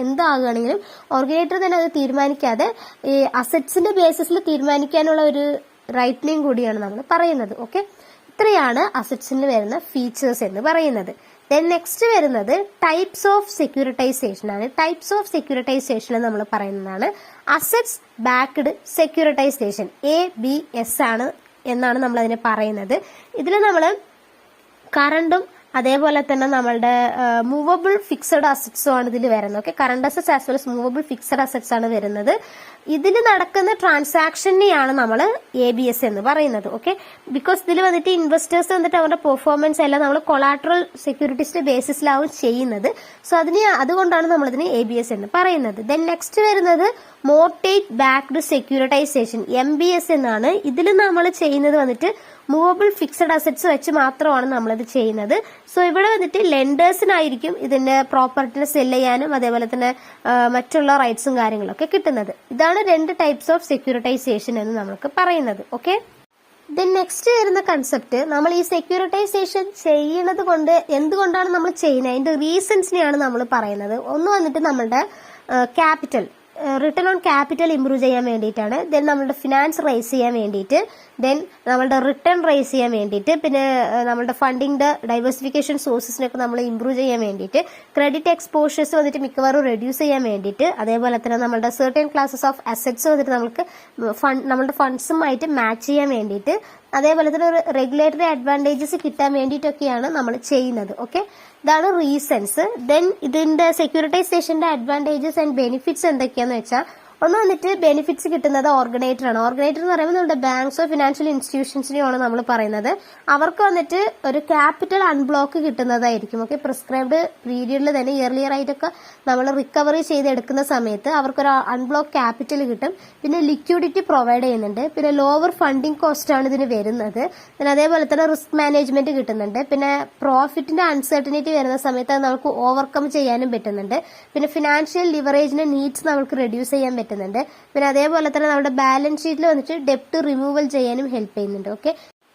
എന്താകുകയാണെങ്കിലും ഓർഗനൈറ്റർ തന്നെ അത് തീരുമാനിക്കാതെ ഈ അസറ്റ്സിന്റെ ബേസിസിൽ തീരുമാനിക്കാനുള്ള ഒരു റൈറ്റിനെയും കൂടിയാണ് നമ്മൾ പറയുന്നത്. ഓക്കെ. ഇത്രയാണ് അസറ്റ്സിന് വരുന്ന ഫീച്ചേഴ്സ് എന്ന് പറയുന്നത്. ദെൻ നെക്സ്റ്റ് വരുന്നത് ടൈപ്സ് ഓഫ് സെക്യൂരിറ്റൈസേഷൻ ആണ്. ടൈപ്സ് ഓഫ് സെക്യൂരിറ്റൈസേഷൻ നമ്മൾ പറയുന്നതാണ് അസറ്റ്സ് ബാക്ക്ഡ് സെക്യൂരിറ്റൈസേഷൻ, ABS ആണ് എന്നാണ് നമ്മൾ അതിനെ പറയുന്നത്. ഇതിൽ നമ്മൾ കറണ്ടും അതേപോലെ തന്നെ നമ്മളുടെ മൂവബിൾ ഫിക്സഡ് അസറ്റ്സും ആണ് ഇതിൽ വരുന്നത്. Okay. Current assets as well as movable fixed assets ആണ് വരുന്നത്. ഇതിൽ നടക്കുന്ന ട്രാൻസാക്ഷനെയാണ് നമ്മൾ ABS എന്ന് പറയുന്നത്. ഓക്കെ. ബിക്കോസ് ഇതിൽ വന്നിട്ട് ഇൻവെസ്റ്റേഴ്സ് വന്നിട്ട് അവരുടെ പെർഫോമൻസ് എല്ലാം നമ്മൾ കൊളാട്രൽ സെക്യൂരിറ്റീസിന്റെ ബേസിസിലാവും ചെയ്യുന്നത്. സോ അതുകൊണ്ടാണ് നമ്മൾ ഇതിന് ABS എന്ന് പറയുന്നത്. ദെൻ നെക്സ്റ്റ് വരുന്നത് മോർട്ടേജ് ബാക്ക്ഡ് സെക്യൂരിറ്റൈസേഷൻ, MBS എന്നാണ്. ഇതിൽ നമ്മൾ ചെയ്യുന്നത് വന്നിട്ട് മൂവബിൾ ഫിക്സഡ് അസറ്റ്സ് വെച്ച് മാത്രമാണ് നമ്മളിത് ചെയ്യുന്നത്. സോ ഇവിടെ വന്നിട്ട് ലെൻഡേഴ്സിനായിരിക്കും ഇതിന്റെ പ്രോപ്പർട്ടിനെ സെല് ചെയ്യാനും അതേപോലെ തന്നെ മറ്റുള്ള റൈറ്റ്സും കാര്യങ്ങളൊക്കെ കിട്ടുന്നത്. ഇതാണ് രണ്ട് ടൈപ്സ് ഓഫ് സെക്യൂരിറ്റൈസേഷൻ എന്ന് നമുക്ക് പറയുന്നത്. ഓക്കെ. ദെൻ നെക്സ്റ്റ് വരുന്ന കൺസെപ്റ്റ്, നമ്മൾ ഈ സെക്യൂരിറ്റൈസേഷൻ ചെയ്യുന്നത് കൊണ്ട് എന്തുകൊണ്ടാണ് നമ്മൾ ചെയ്യുന്നത്, അതിന്റെ റീസൺസിനെയാണ് നമ്മൾ പറയുന്നത്. ഒന്ന് വന്നിട്ട് നമ്മളുടെ capital, return on capital improve ചെയ്യാൻ വേണ്ടിയിട്ടാണ്. ദെൻ നമ്മളുടെ ഫിനാൻസ് റൈസ് ചെയ്യാൻ വേണ്ടിയിട്ട്, ദെൻ നമ്മളുടെ റിട്ടേൺ റൈസ് ചെയ്യാൻ വേണ്ടിയിട്ട്, പിന്നെ നമ്മളുടെ ഫണ്ടിങ്ങിന്റെ ഡൈവേഴ്സിഫിക്കേഷൻ സോഴ്സസിനൊക്കെ നമ്മൾ ഇംപ്രൂവ് ചെയ്യാൻ വേണ്ടിയിട്ട്, ക്രെഡിറ്റ് എക്സ്പോഷേഴ്സ് വന്നിട്ട് മിക്കവാറും റെഡ്യൂസ് ചെയ്യാൻ വേണ്ടിയിട്ട്, അതേപോലെ തന്നെ നമ്മളുടെ സെർട്ടൻ ക്ലാസസ് ഓഫ് അസറ്റ്സ് വന്നിട്ട് നമുക്ക് നമ്മളുടെ ഫണ്ട്സുമായിട്ട് മാച്ച് ചെയ്യാൻ വേണ്ടിയിട്ട്, അതേപോലെ തന്നെ ഒരു റെഗുലേറ്ററി അഡ്വാൻറ്റേജസ് കിട്ടാൻ വേണ്ടിയിട്ടൊക്കെയാണ് നമ്മൾ ചെയ്യുന്നത്. ഓക്കെ. ഇതാണ് റീസൺസ്. ദെൻ ഇതിന്റെ സെക്യൂരിറ്റൈസേഷന്റെ അഡ്വാൻറ്റേജസ് ആൻഡ് ബെനിഫിറ്റ്സ് എന്തൊക്കെയാന്ന് വെച്ചാൽ, ഒന്ന് വന്നിട്ട് ബെനിഫിറ്റ്സ് കിട്ടുന്നത് ഓർഗനൈറ്റർ ആണ്. ഓർഗനൈറ്റർ എന്ന് പറയുമ്പോൾ നമ്മുടെ ബാങ്ക്സോ ഫിനാൻഷ്യൽ ഇൻസ്റ്റിറ്റ്യൂഷൻസിനെയാണ് നമ്മൾ പറയുന്നത്. അവർക്ക് വന്നിട്ട് ഒരു ക്യാപിറ്റൽ അൺബ്ലോക്ക് കിട്ടുന്നതായിരിക്കും. ഓക്കെ. പ്രിസ്ക്രൈബ്ഡ് പീരീഡിൽ തന്നെ ഇയർലിയർ ആയിട്ടൊക്കെ നമ്മൾ റിക്കവറി ചെയ്തെടുക്കുന്ന സമയത്ത് അവർക്കൊരു അൺബ്ലോക്ക് ക്യാപിറ്റൽ കിട്ടും. പിന്നെ ലിക്വിഡിറ്റി പ്രൊവൈഡ് ചെയ്യുന്നുണ്ട്. പിന്നെ ലോവർ ഫണ്ടിങ് കോസ്റ്റ് ആണ് ഇതിന് വരുന്നത്. പിന്നെ അതേപോലെ തന്നെ റിസ്ക് മാനേജ്മെന്റ് കിട്ടുന്നുണ്ട്. പിന്നെ പ്രോഫിറ്റിന്റെ അൺസർട്ടനിറ്റി വരുന്ന സമയത്ത് അത് നമുക്ക് ഓവർകം ചെയ്യാനും പറ്റുന്നുണ്ട്. പിന്നെ ഫിനാൻഷ്യൽ ലിവറേജിന്റെ നീഡ്സ് നമുക്ക് റെഡ്യൂസ് ചെയ്യാൻ പറ്റുന്നുണ്ട്. പിന്നെ അതേപോലെ തന്നെ നമ്മുടെ ബാലൻസ് ഷീറ്റിൽ വന്നിട്ട് ഡെപ്റ്റ് റിമൂവൽ ചെയ്യാനും ഹെൽപ്പ് ചെയ്യുന്നുണ്ട്. ഓക്കെ.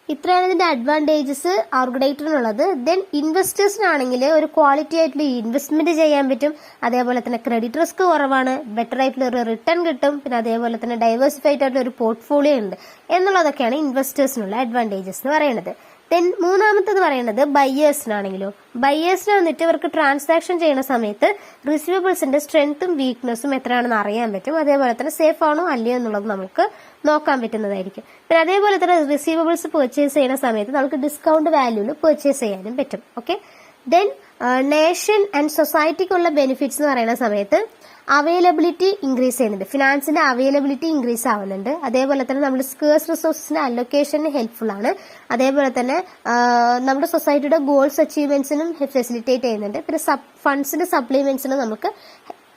ഇത്രയാണ് ഇതിന്റെ അഡ്വാൻറ്റേജസ് ഓർഗനൈറ്ററിനുള്ളത്. ദെൻ ഇൻവെസ്റ്റേഴ്സിനാണെങ്കിൽ ഒരു ക്വാളിറ്റി ആയിട്ടുള്ള ഇൻവെസ്റ്റ്മെന്റ് ചെയ്യാൻ പറ്റും. അതേപോലെ തന്നെ ക്രെഡിറ്റ് റിസ്ക് കുറവാണ്, ബെറ്റർ ആയിട്ടുള്ള ഒരു റിട്ടേൺ കിട്ടും. പിന്നെ അതേപോലെ തന്നെ ഡൈവേഴ്സിഫൈഡ് ആയിട്ടുള്ള ഒരു പോർട്ട്ഫോളിയോ ഉണ്ട് എന്നുള്ളതൊക്കെയാണ് ഇൻവെസ്റ്റേഴ്സിനുള്ള അഡ്വാൻറ്റേജസ് എന്ന് പറയുന്നത്. ദെൻ മൂന്നാമത്തേത് പറയുന്നത് ബയേഴ്സിനാണെങ്കിലോ, ബയേഴ്സിന് വന്നിട്ട് ഇവർക്ക് ട്രാൻസാക്ഷൻ ചെയ്യുന്ന സമയത്ത് റിസീവബിൾസിന്റെ സ്ട്രെങ്ത്തും വീക്ക്നെസ്സും എത്രയാണെന്ന് അറിയാൻ പറ്റും. അതേപോലെ തന്നെ സേഫ് ആണോ അല്ലയോ എന്നുള്ളത് നമുക്ക് നോക്കാൻ പറ്റുന്നതായിരിക്കും. പിന്നെ അതേപോലെ തന്നെ റിസീവബിൾസ് പർച്ചേസ് ചെയ്യുന്ന സമയത്ത് നമുക്ക് ഡിസ്കൗണ്ട് വാല്യൂവിൽ പർച്ചേസ് ചെയ്യാനും പറ്റും. ഓക്കെ. ദെൻ നേഷൻ ആൻഡ് സൊസൈറ്റിക്കുള്ള ബെനിഫിറ്റ്സ് എന്ന് പറയുന്ന സമയത്ത് അവൈലബിലിറ്റി ഇൻക്രീസ് ചെയ്യുന്നുണ്ട്, ഫിനാൻസിന്റെ അവൈലബിലിറ്റി ഇൻക്രീസ് ആവുന്നുണ്ട്. അതേപോലെ തന്നെ നമ്മുടെ സ്കേഴ്സ് റിസോഴ്സിന്റെ അലൊക്കേഷന് ഹെൽപ്ഫുൾ ആണ്. അതേപോലെ തന്നെ നമ്മുടെ സൊസൈറ്റിയുടെ ഗോൾസ് അച്ചീവ്മെന്റ്സിനും ഫെസിലിറ്റേറ്റ് ചെയ്യുന്നുണ്ട്. പിന്നെ ഫണ്ട്സിന്റെ സപ്ലിമെന്റ്സിനും നമുക്ക്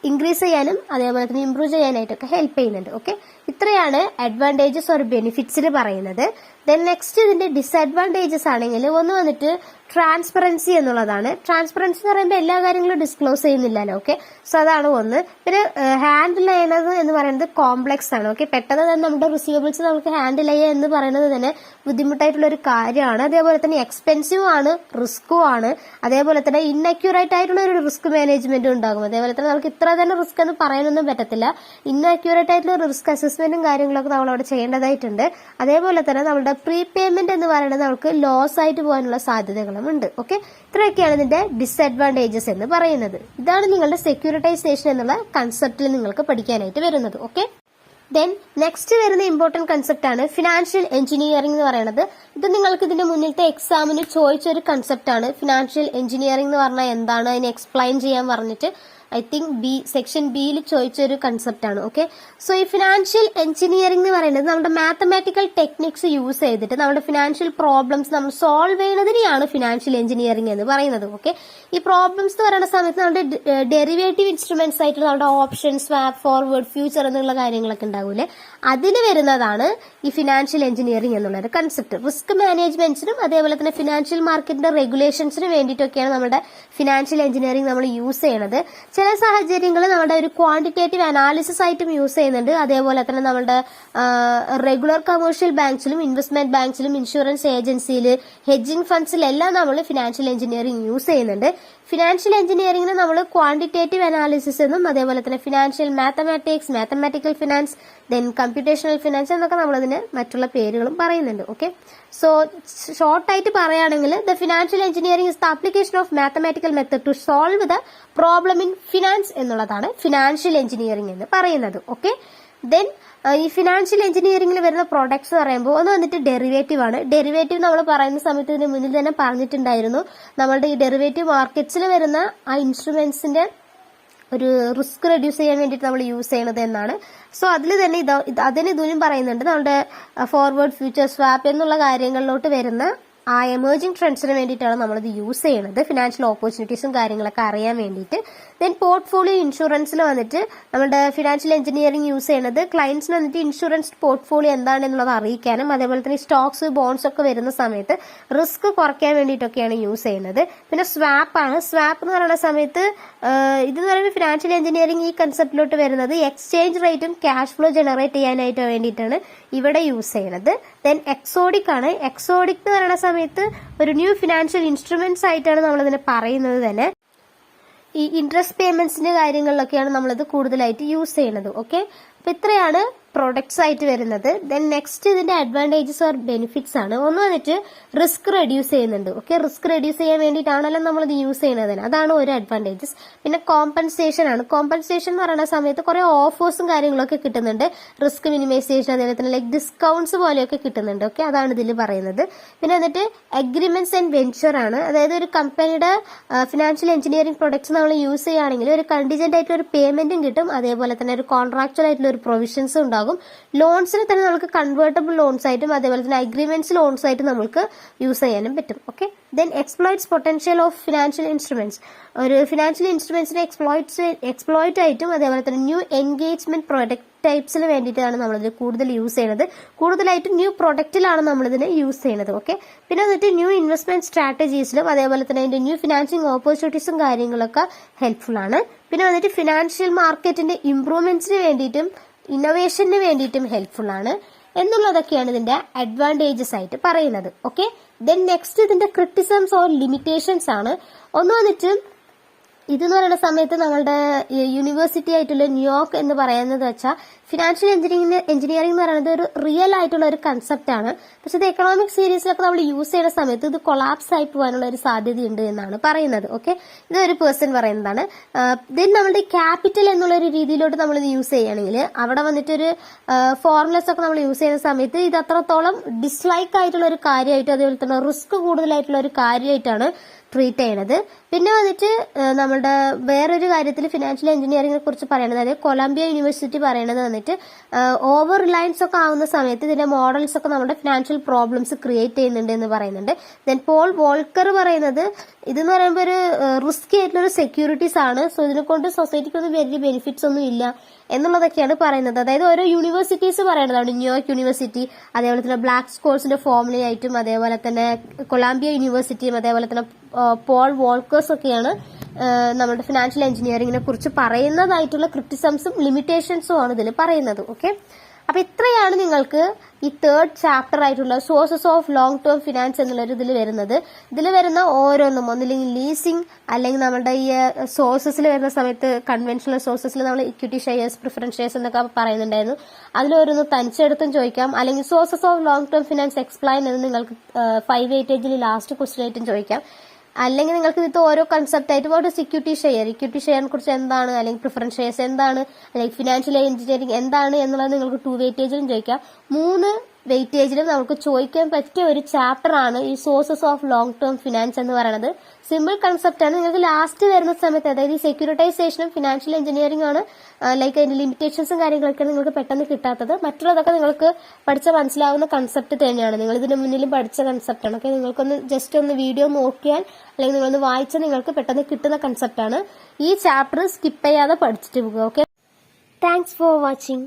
ഇൻക്രീസ് ചെയ്യാനും അതേപോലെ തന്നെ ഇംപ്രൂവ് ചെയ്യാനായിട്ടൊക്കെ ഹെൽപ്പ് ചെയ്യുന്നുണ്ട്. ഓക്കെ, ഇത്രയാണ് അഡ്വാൻറ്റേജസ് ഓർ ബെനിഫിറ്റ്സിൽ പറയുന്നത്. ദെൻ നെക്സ്റ്റ് ഇതിന്റെ ഡിസഡ്വാൻറ്റേജസ് ആണെങ്കിൽ ഒന്ന് വന്നിട്ട് ട്രാൻസ്പെറൻസി എന്നുള്ളതാണ്. ട്രാൻസ്പെറൻസി എന്ന് പറയുമ്പോൾ എല്ലാ കാര്യങ്ങളും ഡിസ്ക്ലോസ് ചെയ്യുന്നില്ലല്ലോ. ഓക്കെ, സോ അതാണ് ഒന്ന്. പിന്നെ ഹാൻഡിൽ ചെയ്യുന്നത് എന്ന് പറയുന്നത് കോംപ്ലക്സ് ആണ്. ഓക്കെ, പെട്ടെന്ന് തന്നെ നമ്മുടെ റിസീവബിൾസ് നമുക്ക് ഹാൻഡിൽ ചെയ്യുക എന്ന് പറയുന്നത് തന്നെ ബുദ്ധിമുട്ടായിട്ടുള്ള ഒരു കാര്യമാണ്. അതേപോലെ തന്നെ എക്സ്പെൻസീവ് ആണ്, റിസ്കും ആണ്. അതേപോലെ തന്നെ ഇൻഅക്യൂറേറ്റ് ആയിട്ടുള്ള ഒരു റിസ്ക് മാനേജ്മെന്റും ഉണ്ടാകും. അതേപോലെ തന്നെ നമുക്ക് ഇത്ര തന്നെ റിസ്ക് എന്ന് പറയാനൊന്നും പറ്റത്തില്ല. ഇൻഅക്യൂറേറ്റ് ആയിട്ടുള്ള ഒരു റിസ്ക് അസസ്മെന്റും കാര്യങ്ങളൊക്കെ നമ്മൾ അവിടെ ചെയ്യേണ്ടതായിട്ടുണ്ട്. അതേപോലെ തന്നെ നമ്മുടെ പ്രീ പേയ്മെന്റ് എന്ന് പറയുന്നത് നമുക്ക് ലോസ് ആയിട്ട് പോകാനുള്ള സാധ്യതകളും ഉണ്ട്. ഓക്കെ, ഇത്രയൊക്കെയാണ് ഇതിന്റെ ഡിസഡ്വാൻറ്റേജസ് എന്ന് പറയുന്നത്. ഇതാണ് നിങ്ങളുടെ സെക്യൂരിറ്റൈസേഷൻ എന്നുള്ള കൺസെപ്റ്റിൽ നിങ്ങൾക്ക് പഠിക്കാനായിട്ട് വരുന്നത്. ഓക്കെ, ദെൻ നെക്സ്റ്റ് വരുന്ന ഇമ്പോർട്ടന്റ് കൺസെപ്റ്റ് ആണ് ഫിനാൻഷ്യൽ എഞ്ചിനീയറിംഗ് എന്ന് പറയുന്നത്. ഇത് നിങ്ങൾക്ക് ഇതിന്റെ മുന്നിലത്തെ എക്സാമിന് ചോദിച്ചൊരു കൺസെപ്റ്റ് ആണ്. ഫിനാൻഷ്യൽ എഞ്ചിനീയറിംഗ് എന്ന് പറഞ്ഞാൽ എന്താണ്, അതിനെ എക്സ്പ്ലെയിൻ ചെയ്യാൻ പറഞ്ഞിട്ട് ഐ തിങ്ക് സെക്ഷൻ ബിയിൽ ചോദിച്ചൊരു കൺസെപ്റ്റ് ആണ്. ഓക്കെ, സോ ഈ ഫിനാൻഷ്യൽ എഞ്ചിനീയറിംഗ് എന്ന് പറയുന്നത് നമ്മുടെ മാത്തമാറ്റിക്കൽ ടെക്നിക്സ് യൂസ് ചെയ്തിട്ട് നമ്മുടെ ഫിനാൻഷ്യൽ പ്രോബ്ലംസ് നമ്മൾ സോൾവ് ചെയ്യുന്നതിനെയാണ് ഫിനാൻഷ്യൽ എഞ്ചിനീയറിംഗ് എന്ന് പറയുന്നത്. ഓക്കെ, ഈ പ്രോബ്ലംസ് എന്ന് പറയുന്ന സമയത്ത് നമ്മുടെ ഡെറിവേറ്റീവ് ഇൻസ്ട്രുമെന്റ്സ് ആയിട്ട് നമ്മുടെ ഓപ്ഷൻ, സ്വാപ്പ്, ഫോർവേഡ്, ഫ്യൂച്ചർ എന്നുള്ള കാര്യങ്ങളൊക്കെ ഉണ്ടാവൂലേ, അതിന് വരുന്നതാണ് ഈ ഫിനാൻഷ്യൽ എഞ്ചിനീയറിംഗ് എന്നുള്ള ഒരു കൺസെപ്റ്റ്. റിസ്ക് മാനേജ്മെന്റ്സിനും അതേപോലെ തന്നെ ഫിനാൻഷ്യൽ മാർക്കറ്റിന്റെ റെഗുലേഷൻസിനും വേണ്ടിയിട്ടൊക്കെയാണ് നമ്മുടെ ഫിനാൻഷ്യൽ എഞ്ചിനീയറിംഗ് നമ്മൾ യൂസ് ചെയ്യണത്. ചില സാഹചര്യങ്ങളിൽ നമ്മുടെ ഒരു ക്വാണ്ടിറ്റേറ്റീവ് അനാലിസിസ് ആയിട്ടും യൂസ് ചെയ്യുന്നുണ്ട്. അതേപോലെ തന്നെ നമ്മുടെ റെഗുലർ കമേഴ്ഷ്യൽ ബാങ്ക്സിലും ഇൻവെസ്റ്റ്മെന്റ് ബാങ്ക്സിലും ഇൻഷുറൻസ് ഏജൻസിയിൽ ഹെഡ്ജിംഗ് ഫണ്ട്സിലെല്ലാം നമ്മൾ ഫിനാൻഷ്യൽ എഞ്ചിനീയറിംഗ് യൂസ് ചെയ്യുന്നുണ്ട്. ഫിനാൻഷ്യൽ എഞ്ചിനീയറിംഗിന് നമ്മൾ ക്വാണ്ടിറ്റേറ്റീവ് അനാലിസിസ് എന്നും അതേപോലെ തന്നെ financial mathematics, mathematical finance, then computational finance എന്നൊക്കെ നമ്മളതിന് മറ്റുള്ള പേരുകളും പറയുന്നുണ്ട്. ഓക്കെ, സോ ഷോർട്ടായിട്ട് പറയുകയാണെങ്കിൽ the financial engineering is the application of mathematical method to solve the problem in finance എന്നുള്ളതാണ് ഫിനാൻഷ്യൽ എഞ്ചിനീയറിംഗ് എന്ന് പറയുന്നത്. ഓക്കെ, ദെൻ ഈ ഫിനാൻഷ്യൽ എഞ്ചിനീയറിംഗിൽ വരുന്ന പ്രോഡക്ട്സ് എന്ന് പറയുമ്പോൾ ഒന്ന് വന്നിട്ട് ഡെറിവേറ്റീവ് ആണ്. ഡെറിവേറ്റീവ് നമ്മൾ പറയുന്ന സമയത്ത് ഇതിന് മുന്നിൽ തന്നെ പറഞ്ഞിട്ടുണ്ടായിരുന്നു, നമ്മളുടെ ഈ ഡെറിവേറ്റീവ് മാർക്കറ്റ്സിൽ വരുന്ന ആ ഇൻസ്ട്രുമെന്റ്സിന്റെ ഒരു റിസ്ക് റെഡ്യൂസ് ചെയ്യാൻ വേണ്ടിയിട്ട് നമ്മൾ യൂസ് ചെയ്യണത് എന്നാണ്. സോ അതിൽ തന്നെ അതിന് ഇതിലും പറയുന്നുണ്ട് നമ്മുടെ ഫോർവേഡ്, ഫ്യൂച്ചർ, സ്വാപ്പ് എന്നുള്ള കാര്യങ്ങളിലോട്ട് വരുന്ന ആ എമേർജിംഗ് ട്രെൻഡ്സിന് വേണ്ടിയിട്ടാണ് നമ്മളിത് യൂസ് ചെയ്യുന്നത്, ഫിനാൻഷ്യൽ ഓപ്പർച്യൂണിറ്റീസും കാര്യങ്ങളൊക്കെ അറിയാൻ വേണ്ടിയിട്ട്. ദെൻ പോർട്ട്ഫോളിയോ ഇൻഷുറൻസിൽ വന്നിട്ട് നമ്മുടെ ഫിനാൻഷ്യൽ എഞ്ചിനീയറിംഗ് യൂസ് ചെയ്യുന്നത് ക്ലയൻസിന് വന്നിട്ട് ഇൻഷുറൻസ് പോർട്ട്ഫോളിയോ എന്താണെന്നുള്ളത് അറിയിക്കാനും അതേപോലെ തന്നെ സ്റ്റോക്സ്, ബോൺസ് ഒക്കെ വരുന്ന സമയത്ത് റിസ്ക് കുറയ്ക്കാൻ വേണ്ടിയിട്ടൊക്കെയാണ് യൂസ് ചെയ്യുന്നത്. പിന്നെ സ്വാപ്പ് ആണ്. സ്വാപ്പ് എന്ന് പറയുന്ന സമയത്ത് ഇതെന്ന് പറയുന്നത് ഫിനാൻഷ്യൽ എഞ്ചിനീയറിംഗ് ഈ കൺസെപ്റ്റിലോട്ട് വരുന്നത് എക്സ്ചേഞ്ച് റേറ്റും ക്യാഷ് ഫ്ലോ ജനറേറ്റ് ചെയ്യാനായിട്ട് വേണ്ടിയിട്ടാണ് ഇവിടെ യൂസ് ചെയ്യുന്നത്. ദെൻ എക്സോഡിക് ആണ്. എക്സോഡിക് എന്ന് പറയുന്ന സമയത്ത് ഒരു ന്യൂ ഫിനാൻഷ്യൽ ഇൻസ്ട്രുമെന്റ്സ് ആയിട്ടാണ് നമ്മളിതിനെ പറയുന്നത് തന്നെ. ഈ ഇൻട്രസ്റ്റ് പേയ്മെന്റ്സിന്റെ കാര്യങ്ങളിലൊക്കെയാണ് നമ്മളിത് കൂടുതലായിട്ട് യൂസ് ചെയ്യുന്നത്. ഓക്കെ, അപ്പൊ ഇത്രയാണ് പ്രൊഡക്ട്സ് ആയിട്ട് വരുന്നത്. ദെൻ നെക്സ്റ്റ് ഇതിന്റെ അഡ്വാൻറ്റേജസ് ഓർ ബെനിഫിറ്റ്സ് ആണ്. ഒന്ന് വന്നിട്ട് റിസ്ക് റെഡ്യൂസ് ചെയ്യുന്നുണ്ട്. ഓക്കെ, റിസ്ക് റെഡ്യൂസ് ചെയ്യാൻ വേണ്ടിയിട്ടാണല്ലോ നമ്മളിത് യൂസ് ചെയ്യുന്നത് തന്നെ, അതാണ് ഒരു അഡ്വാൻറ്റേജസ്. പിന്നെ കോമ്പൻസേഷൻ ആണ്. കോമ്പൻസേഷൻ എന്ന് പറയുന്ന സമയത്ത് കുറെ ഓഫേഴ്സും കാര്യങ്ങളൊക്കെ കിട്ടുന്നുണ്ട്. റിസ്ക് മിനിമൈസേഷൻ അതേപോലെ തന്നെ ലൈക്ക് ഡിസ്കൗണ്ട്സ് പോലെയൊക്കെ കിട്ടുന്നുണ്ട്. ഓക്കെ, അതാണ് ഇതിൽ പറയുന്നത്. പിന്നെ വന്നിട്ട് അഗ്രിമെന്റ്സ് ആൻഡ് വെഞ്ചർ ആണ്. അതായത് ഒരു കമ്പനിയുടെ ഫിനാൻഷ്യൽ എഞ്ചിനീയറിംഗ് പ്രൊഡക്ട്സ് നമ്മൾ യൂസ് ചെയ്യുകയാണെങ്കിൽ ഒരു കണ്ടിജന്റ് ആയിട്ടുള്ള ഒരു പേയ്മെന്റും കിട്ടും. അതേപോലെ തന്നെ ഒരു കോൺട്രാക്ച്വൽ ആയിട്ടുള്ള ഒരു പ്രൊവിഷൻസും ഉണ്ടാകും. ലോൺസിന് തന്നെ നമുക്ക് കൺവേർട്ടബിൾ ലോൺസ് ആയിട്ടും അതേപോലെ തന്നെ അഗ്രിമെന്റ്സ് ലോൺസ് ആയിട്ടും നമുക്ക് യൂസ് ചെയ്യാനും പറ്റും. Okay, then exploits potential of financial instruments. ഒരു ഫിനാൻഷ്യൽ ഇൻസ്ട്രുമെന്റ്സിനെ എക്സ്പ്ലോയിറ്റ് ആയിട്ടും അതേപോലെ തന്നെ ന്യൂ എൻഗേജ്മെന്റ് പ്രൊഡക്റ്റ് ടൈപ്സിന് വേണ്ടിയിട്ടാണ് നമ്മളിത് കൂടുതൽ യൂസ് ചെയ്യുന്നത്. കൂടുതലായിട്ടും ന്യൂ പ്രൊഡക്റ്റിലാണ് നമ്മളിതിനെ യൂസ് ചെയ്യുന്നത്. ഓക്കെ, പിന്നെ വന്നിട്ട് ന്യൂ ഇൻവെസ്റ്റ്മെന്റ് സ്ട്രാറ്റജീസിലും അതേപോലെ തന്നെ അതിന്റെ ന്യൂ ഫിനാൻസിങ് ഓപ്പർച്യൂണിറ്റീസും കാര്യങ്ങളൊക്കെ ഹെൽപ്ഫുൾ ആണ്. പിന്നെ വന്നിട്ട് ഫിനാൻഷ്യൽ മാർക്കറ്റിന്റെ ഇംപ്രൂവ്മെന്റ്സിന് വേണ്ടിയിട്ടും ഇന്നോവേഷന് വേണ്ടിയിട്ടും ഹെൽപ്ഫുൾ ആണ് എന്നുള്ളതൊക്കെയാണ് ഇതിന്റെ അഡ്വാൻറ്റേജസ് ആയിട്ട് പറയുന്നത്. ഓക്കെ, ദെൻ നെക്സ്റ്റ് ഇതിന്റെ ക്രിറ്റിസിസംസ് ഓർ ലിമിറ്റേഷൻസ് ആണ്. ഒന്ന് വന്നിട്ട് ഇതെന്ന് പറയുന്ന സമയത്ത് നമ്മളുടെ യൂണിവേഴ്സിറ്റി ആയിട്ടുള്ള ന്യൂയോർക്ക് എന്ന് പറയുന്നത് വെച്ചാൽ ഫിനാൻഷ്യൽ എഞ്ചിനീയറിംഗ് എന്ന് പറയുന്നത് ഒരു റിയൽ ആയിട്ടുള്ള ഒരു കൺസെപ്റ്റ് ആണ്. പക്ഷെ ഇത് എക്കണോമിക് സീരീസിലൊക്കെ നമ്മൾ യൂസ് ചെയ്യുന്ന സമയത്ത് ഇത് കൊളാപ്സ് ആയി പോകാനുള്ള ഒരു സാധ്യതയുണ്ട് എന്നാണ് പറയുന്നത്. ഓക്കെ, ഇതൊരു പേഴ്സൺ പറയുന്നതാണ്. ദെൻ നമ്മുടെ ക്യാപിറ്റൽ എന്നുള്ള ഒരു രീതിയിലോട്ട് നമ്മൾ ഇത് യൂസ് ചെയ്യുകയാണെങ്കിൽ അവിടെ വന്നിട്ടൊരു ഫോർമുലസ് ഒക്കെ നമ്മൾ യൂസ് ചെയ്യുന്ന സമയത്ത് ഇത് അത്രത്തോളം ഡിസ്ലൈക്ക് ആയിട്ടുള്ള ഒരു കാര്യമായിട്ട് അതേപോലെ തന്നെ റിസ്ക് കൂടുതലായിട്ടുള്ള ഒരു കാര്യമായിട്ടാണ് ട്രീറ്റ് ചെയ്യണത്. പിന്നെ വന്നിട്ട് നമ്മുടെ വേറൊരു കാര്യത്തിൽ ഫിനാൻഷ്യൽ എഞ്ചിനീയറിംഗിനെ കുറിച്ച് പറയുന്നത്, അതായത് കൊളംബിയ യൂണിവേഴ്സിറ്റി പറയണത് വന്നിട്ട് ഓവർ റിലയൻസ് ഒക്കെ ആവുന്ന സമയത്ത് ഇതിന്റെ മോഡൽസ് ഒക്കെ നമ്മുടെ ഫിനാൻഷ്യൽ പ്രോബ്ലംസ് ക്രിയേറ്റ് ചെയ്യുന്നുണ്ട് എന്ന് പറയുന്നുണ്ട്. ദെൻ പോൾ വോൾക്കർ പറയുന്നത് ഇതെന്ന് പറയുമ്പോൾ ഒരു റിസ്കി ആയിട്ടുള്ള ഒരു സെക്യൂരിറ്റീസ് ആണ്, സോ ഇതിനെ കൊണ്ട് സൊസൈറ്റിക്കൊന്നും വലിയ ബെനിഫിറ്റ്സ് ഒന്നും ഇല്ല എന്നുള്ളതൊക്കെയാണ് പറയുന്നത്. അതായത് ഓരോ യൂണിവേഴ്സിറ്റീസ് പറയുന്നതാണ്. ന്യൂയോർക്ക് യൂണിവേഴ്സിറ്റി, അതേപോലെ തന്നെ ബ്ലാക്ക് സ്കോൾസിന്റെ ഫോർമുലയായിട്ടും, അതേപോലെ തന്നെ കൊളംബിയ യൂണിവേഴ്സിറ്റിയും, അതേപോലെ തന്നെ പോൾ വോൾക്കേഴ്സ് ഒക്കെയാണ് നമ്മുടെ ഫിനാൻഷ്യൽ എഞ്ചിനീയറിംഗിനെ കുറിച്ച് പറയുന്നതായിട്ടുള്ള ക്രിറ്റിസിസംസും ലിമിറ്റേഷൻസും ആണ് ഇതിൽ പറയുന്നത്. ഓക്കെ, അപ്പൊ ഇത്രയാണ് നിങ്ങൾക്ക് ഈ 3rd ചാപ്റ്റർ ആയിട്ടുള്ള sources of long term finance എന്നുള്ളൊരു ഇതിൽ വരുന്നത്. ഇതിൽ വരുന്ന ഓരോന്നും ഒന്നില്ലെങ്കിൽ ലീസിങ്, അല്ലെങ്കിൽ നമ്മുടെ ഈ സോഴ്സസിൽ വരുന്ന സമയത്ത് കൺവെൻഷണൽ സോഴ്സസിൽ നമ്മൾ ഇക്വിറ്റി ഷെയർസ്, പ്രിഫറൻസ് ഷെയർസ് എന്നൊക്കെ പറയുന്നുണ്ടായിരുന്നു. അതിലോരോന്ന് തനിച്ചെടുത്തും ചോദിക്കാം, അല്ലെങ്കിൽ sources of long term finance explain എന്ന് നിങ്ങൾക്ക് 5 വെയിറ്റേജിൽ ലാസ്റ്റ് ക്വസ്റ്റ്യൻ ആയിട്ടും ചോദിക്കാം. അല്ലെങ്കിൽ നിങ്ങൾക്ക് ഇത് ഓരോ കൺസെപ്റ്റ് ആയിട്ട് വാട്ട് ഇസ് ഇക്വിറ്റി ഷെയറിനെ കുറിച്ച് എന്താണ്, അല്ലെങ്കിൽ പ്രിഫറൻസ് ഷെയർസ് എന്താണ്, അല്ലെങ്കിൽ ഫിനാൻഷ്യൽ എഞ്ചിനീയറിംഗ് എന്താണ് എന്നുള്ളത് നിങ്ങൾക്ക് 2 വെയിറ്റേജിലും ചോദിക്കാം. 3 വെയിറ്റേജിലും നമുക്ക് ചോദിക്കാൻ പറ്റിയ ഒരു ചാപ്റ്റർ ആണ് ഈ sources of long term finance എന്ന് പറയുന്നത്. സിമ്പിൾ കൺസെപ്റ്റ് ആണ്. നിങ്ങൾക്ക് ലാസ്റ്റ് വരുന്ന സമയത്ത്, അതായത് ഈ സെക്യൂരിറ്റൈസേഷനും ഫിനാൻഷ്യൽ എഞ്ചിനീയറിംഗ് ആണ് ലൈക്ക് അതിന്റെ ലിമിറ്റേഷൻസും കാര്യങ്ങളൊക്കെയാണ് നിങ്ങൾക്ക് പെട്ടെന്ന് കിട്ടാത്തത്. മറ്റുള്ളതൊക്കെ നിങ്ങൾക്ക് പഠിച്ച മനസ്സിലാവുന്ന കൺസെപ്റ്റ് തന്നെയാണ്. നിങ്ങൾ ഇതിന് മുന്നിലും പഠിച്ച കൺസെപ്റ്റ് ആണ്. ഓക്കെ, നിങ്ങൾക്കൊന്ന് ജസ്റ്റ് ഒന്ന് വീഡിയോ നോക്കിയാൽ അല്ലെങ്കിൽ നിങ്ങളൊന്ന് വായിച്ചാൽ നിങ്ങൾക്ക് പെട്ടെന്ന് കിട്ടുന്ന കൺസെപ്റ്റ് ആണ്. ഈ ചാപ്റ്റർ സ്കിപ്പ് ചെയ്യാതെ പഠിച്ചിട്ട് പോകുക. Okay, thanks for watching.